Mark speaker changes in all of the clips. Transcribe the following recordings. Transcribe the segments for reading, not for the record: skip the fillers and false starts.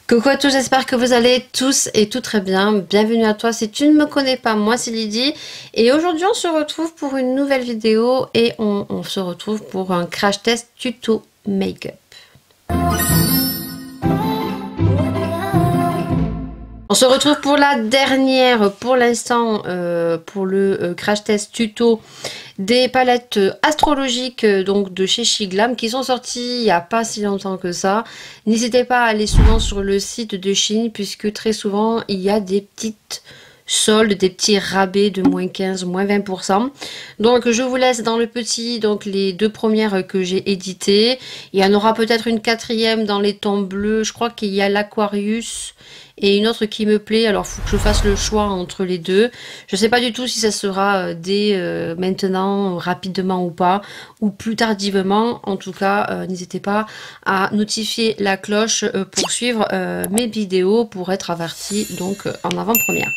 Speaker 1: Coucou à tous, j'espère que vous allez tous et tout très bien. Bienvenue à toi si tu ne me connais pas, moi c'est Lydie. Et aujourd'hui on se retrouve pour une nouvelle vidéo et on se retrouve pour un crash test tuto make-up. On se retrouve pour la dernière, pour l'instant, pour le crash test tuto des palettes astrologiques donc de chez Shiglam qui sont sorties il n'y a pas si longtemps que ça. N'hésitez pas à aller souvent sur le site de Shein puisque très souvent il y a des petites soldes, des petits rabais de moins 15, moins 20%. Donc je vous laisse dans le petit, donc les deux premières que j'ai éditées. Il y en aura peut-être une quatrième dans les tons bleus. Je crois qu'il y a l'Aquarius et une autre qui me plaît, alors il faut que je fasse le choix entre les deux. Je sais pas du tout si ça sera dès maintenant, rapidement ou pas, ou plus tardivement. En tout cas, n'hésitez pas à notifier la cloche pour suivre mes vidéos, pour être averti donc en avant-première.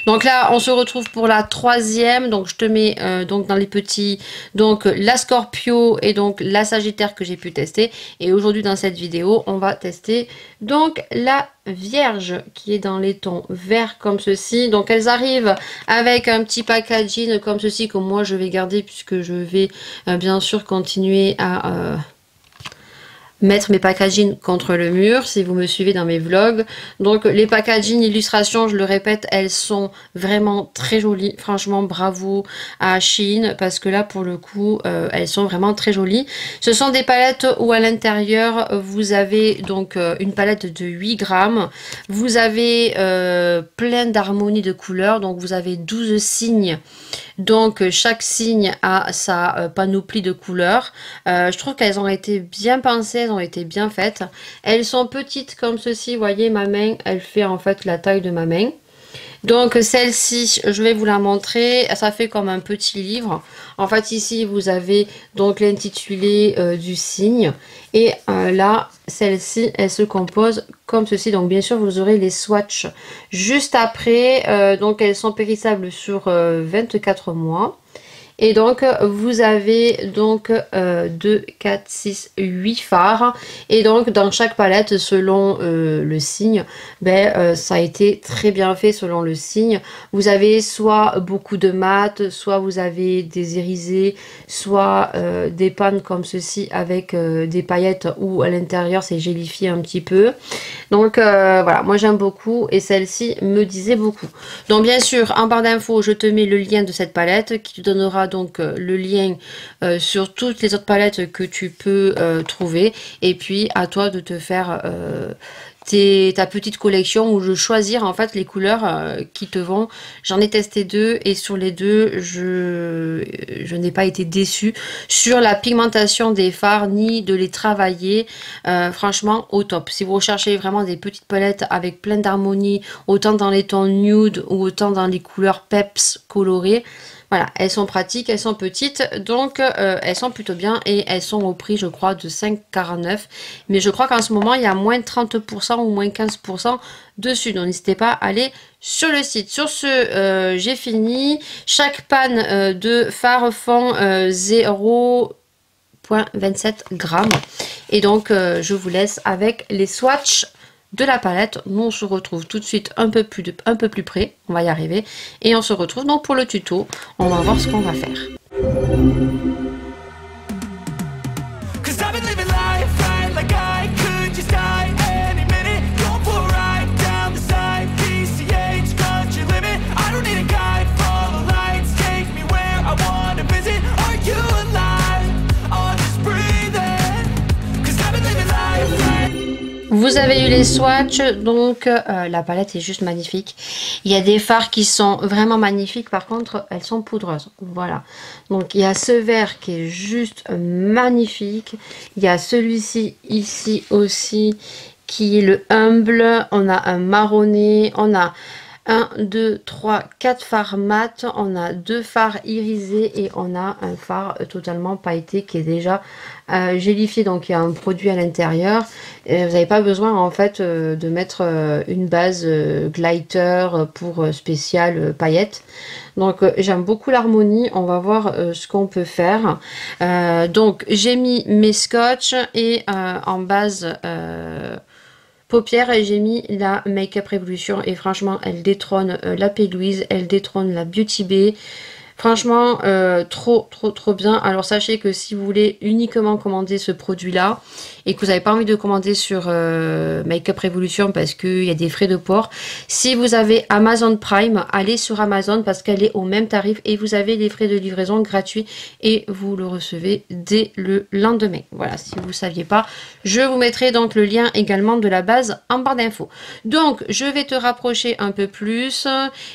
Speaker 1: Donc là, on se retrouve pour la troisième. Donc je te mets donc dans les petits, donc la Scorpio et donc la Sagittaire que j'ai pu tester. Et aujourd'hui dans cette vidéo, on va tester donc la Vierge qui est dans les tons verts comme ceci. Donc elles arrivent avec un petit packaging comme ceci que moi je vais garder puisque je vais bien sûr continuer à mettre mes packaging contre le mur si vous me suivez dans mes vlogs. Donc les packaging illustrations, je le répète, elles sont vraiment très jolies. Franchement bravo à Shein parce que là pour le coup elles sont vraiment très jolies. Ce sont des palettes où à l'intérieur vous avez donc une palette de 8 grammes. Vous avez plein d'harmonies de couleurs, donc vous avez 12 signes. Donc chaque signe a sa panoplie de couleurs. Je trouve qu'elles ont été bien pensées, elles ont été bien faites. Elles sont petites comme ceci, vous voyez ma main, elle fait en fait la taille de ma main. Donc celle-ci, je vais vous la montrer, ça fait comme un petit livre. En fait ici vous avez donc l'intitulé du signe et là celle-ci elle se compose comme ceci. Donc bien sûr vous aurez les swatchs juste après, donc elles sont périssables sur 24 mois. Et donc vous avez donc 2, 4, 6, 8 fards. Et donc dans chaque palette selon le signe, ça a été très bien fait selon le signe. Vous avez soit beaucoup de mat, soit vous avez des irisés, soit des pannes comme ceci avec des paillettes où à l'intérieur c'est gélifié un petit peu. Donc voilà, moi j'aime beaucoup et celle-ci me disait beaucoup. Donc bien sûr en barre d'infos je te mets le lien de cette palette qui te donnera donc le lien sur toutes les autres palettes que tu peux trouver. Et puis à toi de te faire ta petite collection ou de choisir en fait les couleurs qui te vont. J'en ai testé deux et sur les deux je n'ai pas été déçue sur la pigmentation des fards ni de les travailler. Franchement au top. Si vous recherchez vraiment des petites palettes avec plein d'harmonie, autant dans les tons nude ou autant dans les couleurs peps colorées, voilà, elles sont pratiques, elles sont petites, donc elles sont plutôt bien et elles sont au prix, je crois, de 5,49. Mais je crois qu'en ce moment, il y a moins 30% ou moins 15% dessus. Donc n'hésitez pas à aller sur le site. Sur ce, j'ai fini. Chaque panne de fard fond 0,27 grammes. Et donc, je vous laisse avec les swatchs de la palette. Nous on se retrouve tout de suite un peu plus près, on va y arriver et on se retrouve donc pour le tuto. On va voir ce qu'on va faire. Vous avez eu les swatchs, donc la palette est juste magnifique. Il y a des fards qui sont vraiment magnifiques, par contre elles sont poudreuses. Voilà, donc il y a ce vert qui est juste magnifique. Il y a celui-ci ici aussi qui est le humble. On a un marronné, on a 1, 2, 3, 4 fards mat, on a 2 fards irisés et on a un fard totalement pailleté qui est déjà gélifié, donc il y a un produit à l'intérieur. Vous n'avez pas besoin en fait de mettre une base glitter pour spécial paillettes. Donc j'aime beaucoup l'harmonie, on va voir ce qu'on peut faire. Donc j'ai mis mes scotch et en base paupières, j'ai mis la Makeup Revolution et franchement, elle détrône la P. Louise, elle détrône la Beauty Bay. Franchement, trop bien. Alors sachez que si vous voulez uniquement commander ce produit-là et que vous n'avez pas envie de commander sur Makeup Revolution parce qu'il y a des frais de port, si vous avez Amazon Prime, allez sur Amazon parce qu'elle est au même tarif et vous avez les frais de livraison gratuits et vous le recevez dès le lendemain. Voilà, si vous ne saviez pas, je vous mettrai donc le lien également de la base en barre d'infos. Donc, je vais te rapprocher un peu plus.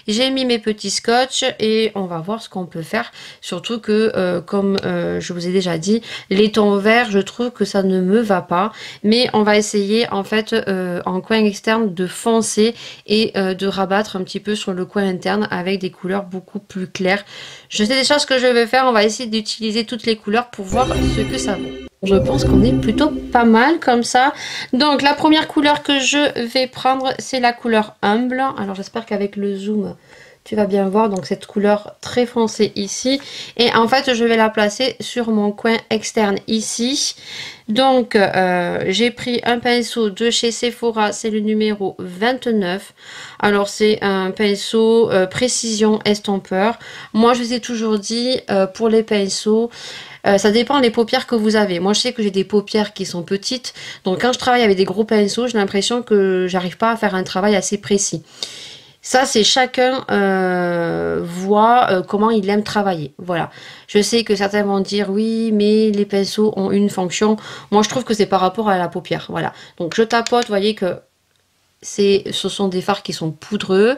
Speaker 1: J'ai mis mes petits scotch et on va voir ce qu'on peut faire. Surtout que, comme je vous ai déjà dit, les tons verts, je trouve que ça ne me va pas. Mais on va essayer, en fait, en coin externe, de foncer et de rabattre un petit peu sur le coin interne avec des couleurs beaucoup plus claires. Je sais déjà ce que je vais faire. On va essayer d'utiliser toutes les couleurs pour voir ce que ça vaut. Je pense qu'on est plutôt pas mal comme ça. Donc la première couleur que je vais prendre, c'est la couleur Humble. Alors j'espère qu'avec le zoom, tu vas bien voir. Donc cette couleur très foncée ici. Et en fait, je vais la placer sur mon coin externe ici. Donc j'ai pris un pinceau de chez Sephora, c'est le numéro 29. Alors c'est un pinceau précision estompeur. Moi je vous ai toujours dit, pour les pinceaux, ça dépend des paupières que vous avez. Moi, je sais que j'ai des paupières qui sont petites. Donc, quand je travaille avec des gros pinceaux, j'ai l'impression que j'arrive pas à faire un travail assez précis. Ça, c'est chacun voit comment il aime travailler. Voilà. Je sais que certains vont dire oui, mais les pinceaux ont une fonction. Moi, je trouve que c'est par rapport à la paupière. Voilà. Donc, je tapote. Vous voyez que ce sont des fards qui sont poudreux.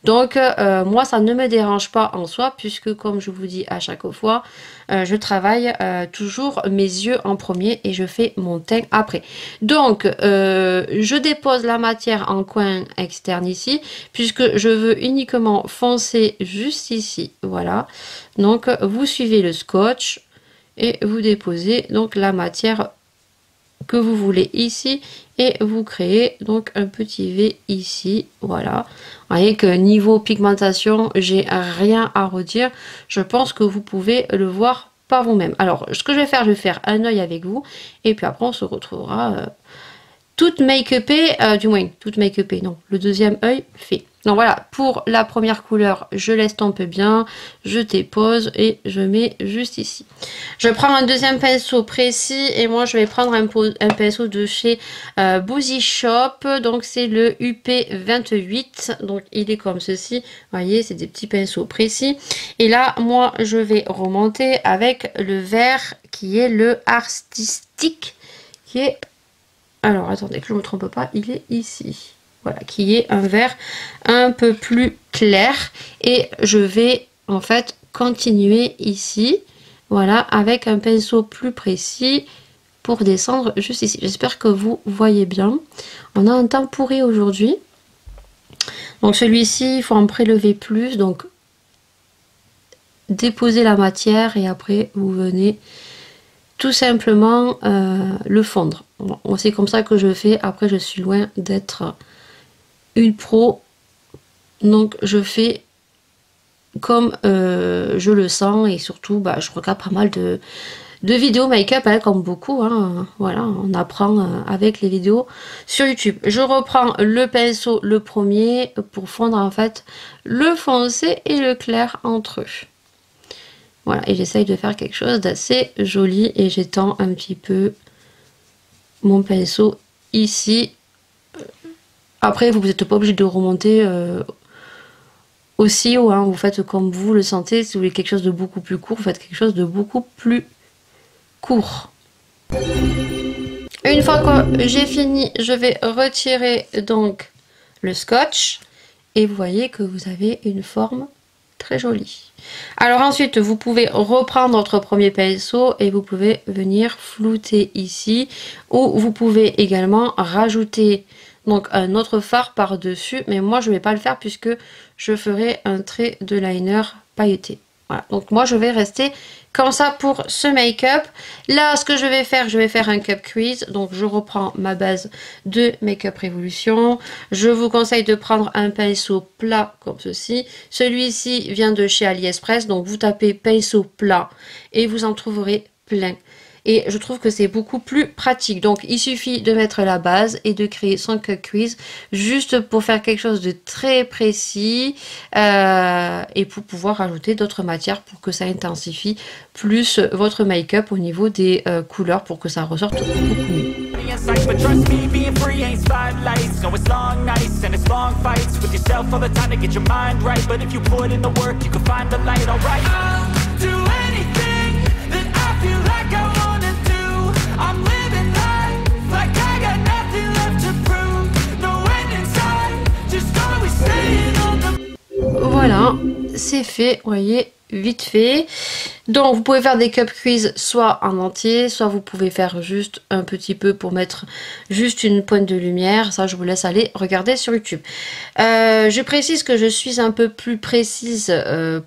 Speaker 1: Donc, moi, ça ne me dérange pas en soi, puisque, comme je vous dis à chaque fois, je travaille toujours mes yeux en premier et je fais mon teint après. Donc, je dépose la matière en coin externe ici, puisque je veux uniquement foncer juste ici. Voilà. Donc, vous suivez le scotch et vous déposez donc la matière que vous voulez ici et vous créez donc un petit V ici. Voilà, vous voyez que niveau pigmentation, j'ai rien à redire. Je pense que vous pouvez le voir par vous-même. Alors ce que je vais faire un œil avec vous et puis après on se retrouvera toute make-upée, du moins toute make-upée, non, le deuxième œil fait. Donc voilà, pour la première couleur, je l'estompe bien, je dépose et je mets juste ici. Je prends un deuxième pinceau précis et moi je vais prendre un pinceau de chez Boozy Shop. Donc c'est le UP28, donc il est comme ceci. Vous voyez, c'est des petits pinceaux précis. Et là, moi je vais remonter avec le vert qui est le Artistic, qui est... Alors attendez que je ne me trompe pas, il est ici. Voilà, qui est un vert un peu plus clair. Et je vais en fait continuer ici. Voilà, avec un pinceau plus précis pour descendre juste ici. J'espère que vous voyez bien. On a un temps pourri aujourd'hui. Donc celui-ci, il faut en prélever plus. Donc déposer la matière et après vous venez tout simplement le fondre. Bon, c'est comme ça que je fais. Après, je suis loin d'être une pro, donc je fais comme je le sens et surtout je regarde pas mal de vidéos make-up, hein, comme beaucoup, hein. Voilà, on apprend avec les vidéos sur YouTube. Je reprends le pinceau, le premier, pour fondre en fait le foncé et le clair entre eux. Voilà, et j'essaye de faire quelque chose d'assez joli et j'étends un petit peu mon pinceau ici. Après, vous n'êtes pas obligé de remonter aussi haut, hein. Vous faites comme vous le sentez. Si vous voulez quelque chose de beaucoup plus court, vous faites quelque chose de beaucoup plus court. Une fois que j'ai fini, je vais retirer donc le scotch. Et vous voyez que vous avez une forme très jolie. Alors ensuite, vous pouvez reprendre votre premier pinceau et vous pouvez venir flouter ici. Ou vous pouvez également rajouter... donc un autre fard par dessus, mais moi je ne vais pas le faire puisque je ferai un trait de liner pailleté. Voilà, donc moi je vais rester comme ça pour ce make-up. Là, ce que je vais faire un cup crease. Donc je reprends ma base de Makeup Revolution. Je vous conseille de prendre un pinceau plat comme ceci. Celui-ci vient de chez AliExpress, donc vous tapez pinceau plat et vous en trouverez plein. et je trouve que c'est beaucoup plus pratique. Donc il suffit de mettre la base et de créer son cut crease juste pour faire quelque chose de très précis et pour pouvoir rajouter d'autres matières pour que ça intensifie plus votre make-up au niveau des couleurs pour que ça ressorte beaucoup mieux.
Speaker 2: But trust me, being free ain't spotlights. No, it's long nights and it's long fights with yourself all the time to get your mind right. But if you put in the work, you can find the light, alright. I'll do anything that I feel like I wanna do. I'm living life like I got nothing left to prove. No end in sight, just always staying on the...
Speaker 1: Voilà, c'est fait, vous voyez, vite fait. Donc vous pouvez faire des cut crease soit en entier, soit vous pouvez faire juste un petit peu pour mettre juste une pointe de lumière. Ça je vous laisse aller regarder sur YouTube. Je précise que je suis un peu plus précise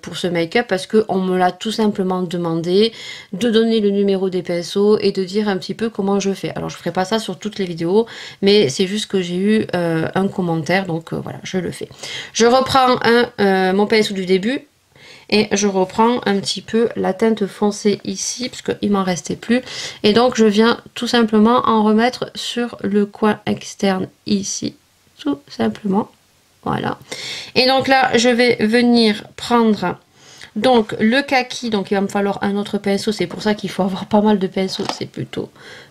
Speaker 1: pour ce make-up parce qu'on me l'a tout simplement demandé de donner le numéro des pinceaux et de dire un petit peu comment je fais. Alors je ferai pas ça sur toutes les vidéos, mais c'est juste que j'ai eu un commentaire, donc voilà, je le fais. Je reprends mon pinceau du début. Et je reprends un petit peu la teinte foncée ici, parce qu'il m'en restait plus. Et donc je viens tout simplement en remettre sur le coin externe ici. Tout simplement. Voilà. Et donc là, je vais venir prendre donc le kaki. Donc il va me falloir un autre pinceau. C'est pour ça qu'il faut avoir pas mal de pinceaux. C'est plutôt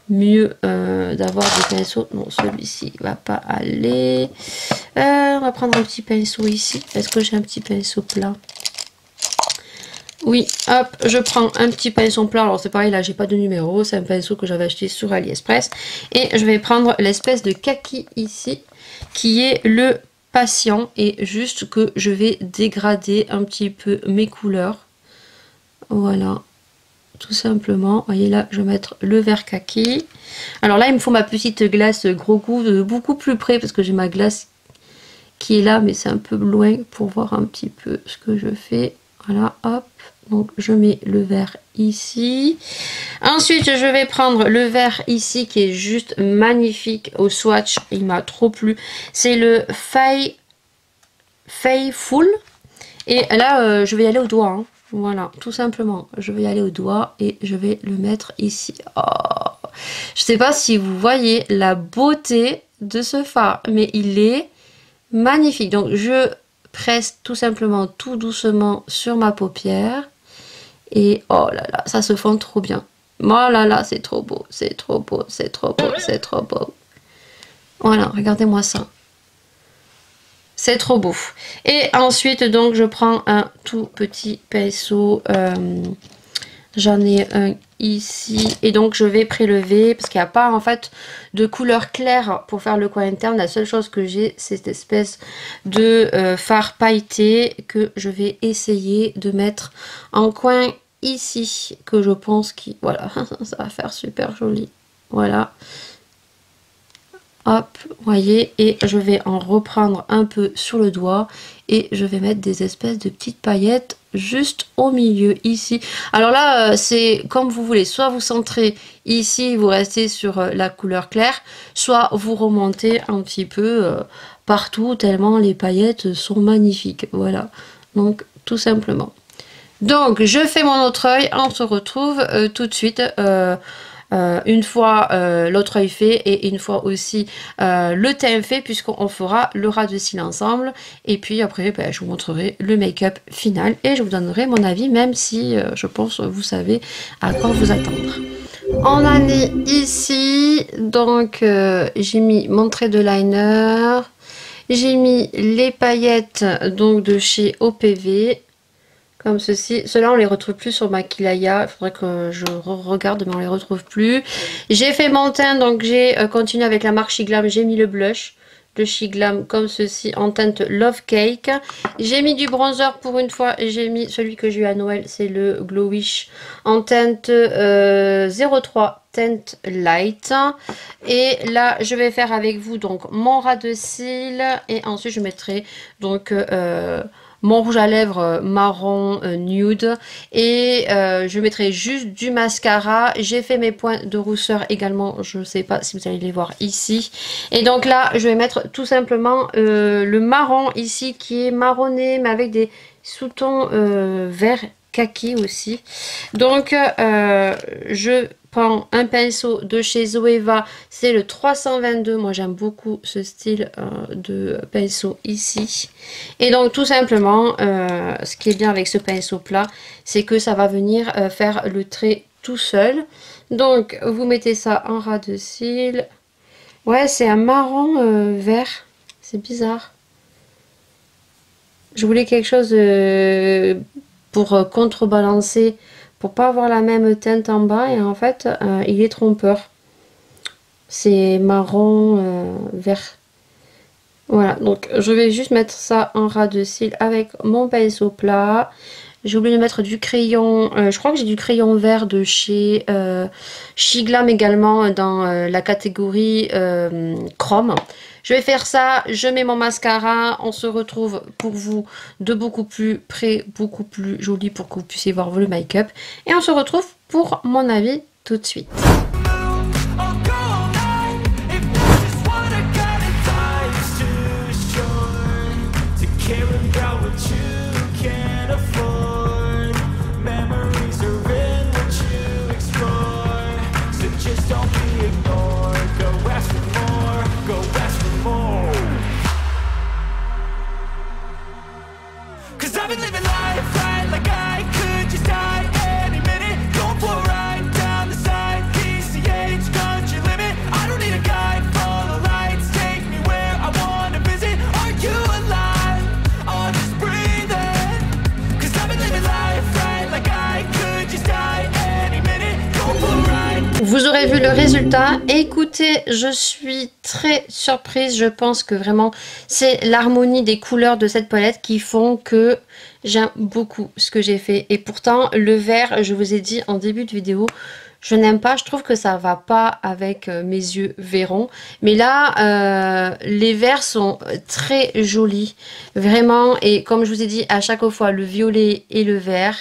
Speaker 1: mieux d'avoir des pinceaux. Non, celui-ci va pas aller. On va prendre un petit pinceau ici. Est-ce que j'ai un petit pinceau plat? Oui, hop, je prends un petit pinceau plat. Alors c'est pareil, là j'ai pas de numéro, c'est un pinceau que j'avais acheté sur AliExpress. Et je vais prendre l'espèce de kaki ici, qui est le patient. Et juste que je vais dégrader un petit peu mes couleurs. Voilà, tout simplement. Vous voyez là, je vais mettre le vert kaki. Alors là, il me faut ma petite glace gros goût de beaucoup plus près, parce que j'ai ma glace qui est là, mais c'est un peu loin pour voir un petit peu ce que je fais. Voilà, hop. Donc je mets le vert ici. Ensuite je vais prendre le vert ici qui est juste magnifique au swatch. Il m'a trop plu. C'est le Faithful. Et là je vais y aller au doigt. Hein. Voilà, tout simplement. Je vais y aller au doigt et je vais le mettre ici. Oh, je sais pas si vous voyez la beauté de ce fard. Mais il est magnifique. Donc je presse tout simplement tout doucement sur ma paupière. Et oh là là, ça se fond trop bien. Oh là là, c'est trop beau, c'est trop beau, c'est trop beau, c'est trop beau. Voilà, regardez-moi ça. C'est trop beau. Et ensuite, donc, je prends un tout petit pinceau. J'en ai un ici. Et donc, je vais prélever, parce qu'il n'y a pas, en fait, de couleur claire pour faire le coin interne. La seule chose que j'ai, c'est cette espèce de fard pailleté que je vais essayer de mettre en coin ici, que je pense qui voilà, ça va faire super joli. Voilà, hop, voyez, et je vais en reprendre un peu sur le doigt et je vais mettre des espèces de petites paillettes juste au milieu ici. Alors là c'est comme vous voulez, soit vous centrez ici, vous restez sur la couleur claire, soit vous remontez un petit peu partout tellement les paillettes sont magnifiques. Voilà, donc tout simplement. Donc je fais mon autre œil, on se retrouve tout de suite une fois l'autre œil fait et une fois aussi le teint fait, puisqu'on fera le ras de cils ensemble. Et puis après ben, je vous montrerai le make-up final et je vous donnerai mon avis, même si je pense vous savez à quoi vous attendre. On en est ici, donc j'ai mis mon trait de liner, j'ai mis les paillettes donc de chez OPV. Comme ceci. Ceux-là, on les retrouve plus sur Makilaya. Il faudrait que je regarde, mais on les retrouve plus. J'ai fait mon teint, donc j'ai continué avec la marque Shiglam. J'ai mis le blush de Shiglam comme ceci en teinte Love Cake. J'ai mis du bronzer pour une fois. J'ai mis celui que j'ai eu à Noël, c'est le Glowish en teinte 03 teinte light. Et là, je vais faire avec vous donc mon ras de cils et ensuite je mettrai donc mon rouge à lèvres marron nude et je mettrai juste du mascara. J'ai fait mes points de rousseur également, je ne sais pas si vous allez les voir ici. Et donc là je vais mettre tout simplement le marron ici qui est marronné mais avec des sous-tons vert kaki aussi. Donc je prends un pinceau de chez Zoeva, c'est le 322. Moi j'aime beaucoup ce style de pinceau ici. Et donc tout simplement, ce qui est bien avec ce pinceau plat, c'est que ça va venir faire le trait tout seul. Donc vous mettez ça en ras de cils. Ouais, c'est un marron vert, c'est bizarre. Je voulais quelque chose pour contrebalancer, pour pas avoir la même teinte en bas, et en fait il est trompeur. C'est marron vert. Voilà, donc je vais juste mettre ça en ras de cils avec mon pinceau plat. J'ai oublié de mettre du crayon, je crois que j'ai du crayon vert de chez Shiglam également dans la catégorie chrome. Je vais faire ça, je mets mon mascara, on se retrouve pour vous de beaucoup plus près, beaucoup plus joli pour que vous puissiez voir le make-up. Et on se retrouve pour mon avis tout de suite. Vous aurez vu le résultat. Écoutez, je suis très surprise. Je pense que vraiment c'est l'harmonie des couleurs de cette palette qui font que j'aime beaucoup ce que j'ai fait. Et pourtant le vert, je vous ai dit en début de vidéo, je n'aime pas, je trouve que ça va pas avec mes yeux verrons. Mais là, les verts sont très jolis, vraiment. Et comme je vous ai dit, à chaque fois, le violet et le vert,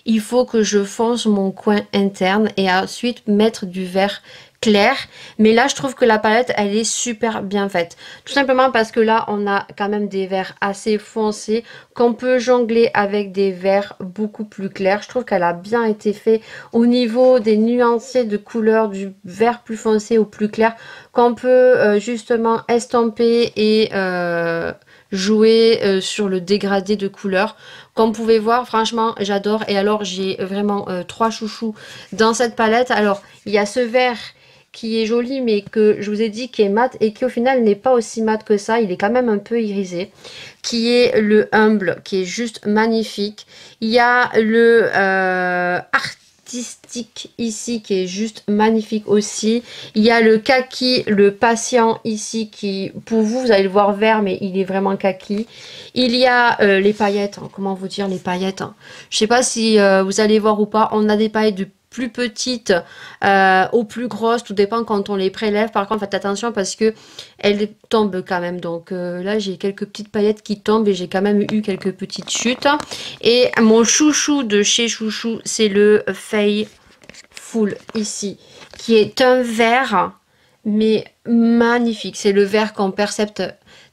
Speaker 1: il faut que je fonce mon coin interne et ensuite mettre du vert clair. Mais là je trouve que la palette elle est super bien faite, tout simplement parce que là on a quand même des verts assez foncés qu'on peut jongler avec des verts beaucoup plus clairs. Je trouve qu'elle a bien été faite au niveau des nuancés de couleurs, du vert plus foncé au plus clair, qu'on peut justement estomper et jouer sur le dégradé de couleurs. Comme vous pouvez voir, franchement j'adore. Et alors j'ai vraiment trois chouchous dans cette palette. Alors il y a ce vert qui est joli mais que je vous ai dit qui est mat et qui au final n'est pas aussi mat que ça, il est quand même un peu irisé, qui est le humble, qui est juste magnifique. Il y a le artistique ici qui est juste magnifique aussi. Il y a le kaki, le patient ici qui pour vous, vous allez le voir vert mais il est vraiment kaki. Il y a les paillettes, hein, comment vous dire les paillettes, hein. Je sais pas si vous allez voir ou pas, on a des paillettes de plus petites aux plus grosses, tout dépend quand on les prélève. Par contre faites attention parce que elles tombent quand même, donc là j'ai quelques petites paillettes qui tombent et j'ai quand même eu quelques petites chutes. Et mon chouchou de chez Chouchou, c'est le Full ici, qui est un vert mais magnifique. C'est le vert qu'on percepte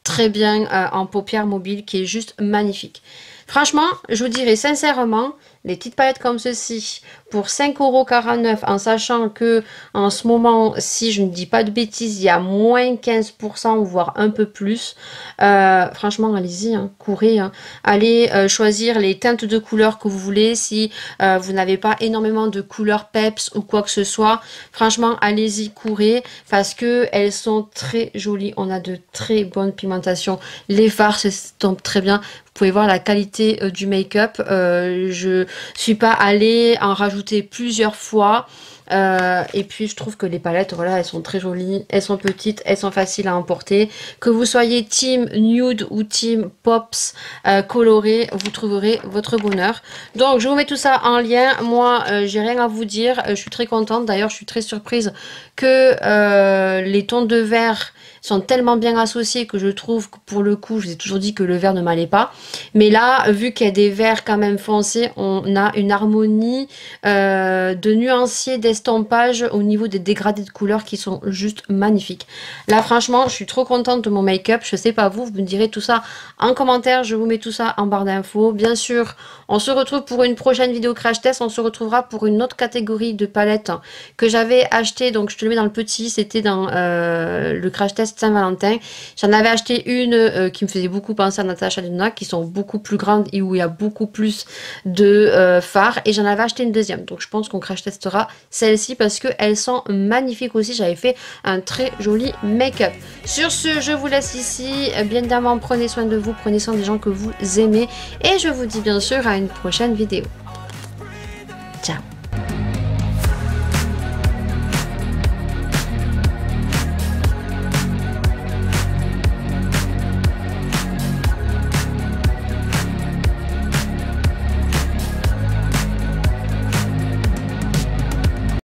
Speaker 1: très bien en paupières mobiles, qui est juste magnifique. Franchement, je vous dirais sincèrement, les petites palettes comme ceci, pour 5,49 €, en sachant que en ce moment, si je ne dis pas de bêtises, il y a moins 15%, voire un peu plus. Franchement, allez-y, hein, courez. Hein. Allez choisir les teintes de couleurs que vous voulez. Si vous n'avez pas énormément de couleurs peps ou quoi que ce soit, franchement, allez-y, courez, parce que elles sont très jolies. On a de très bonnes pigmentations. Les fards s'estompent très bien. Vous pouvez voir la qualité du make-up. Je suis pas allée en rajouter plusieurs fois. Et puis je trouve que les palettes, voilà, elles sont très jolies, elles sont petites, elles sont faciles à emporter. Que vous soyez team nude ou team pops coloré, vous trouverez votre bonheur. Donc je vous mets tout ça en lien. Moi j'ai rien à vous dire, je suis très contente. D'ailleurs je suis très surprise que les tons de vert sont tellement bien associés que je trouve que pour le coup, je vous ai toujours dit que le vert ne m'allait pas. Mais là, vu qu'il y a des verts quand même foncés, on a une harmonie de nuanciers, d'estampage au niveau des dégradés de couleurs qui sont juste magnifiques. Là, franchement, je suis trop contente de mon make-up. Je sais pas vous me direz tout ça en commentaire. Je vous mets tout ça en barre d'infos. Bien sûr, on se retrouve pour une prochaine vidéo crash test. On se retrouvera pour une autre catégorie de palettes que j'avais acheté. Donc, je te le mets dans le petit. C'était dans le crash test Saint-Valentin. J'en avais acheté une qui me faisait beaucoup penser à Natasha Denona, qui sont beaucoup plus grandes et où il y a beaucoup plus de fards. Et j'en avais acheté une deuxième. Donc, je pense qu'on crash testera celle-ci parce qu'elles sont magnifiques aussi. J'avais fait un très joli make-up. Sur ce, je vous laisse ici. Bien évidemment, prenez soin de vous, prenez soin des gens que vous aimez. Et je vous dis bien sûr à une prochaine vidéo. Ciao.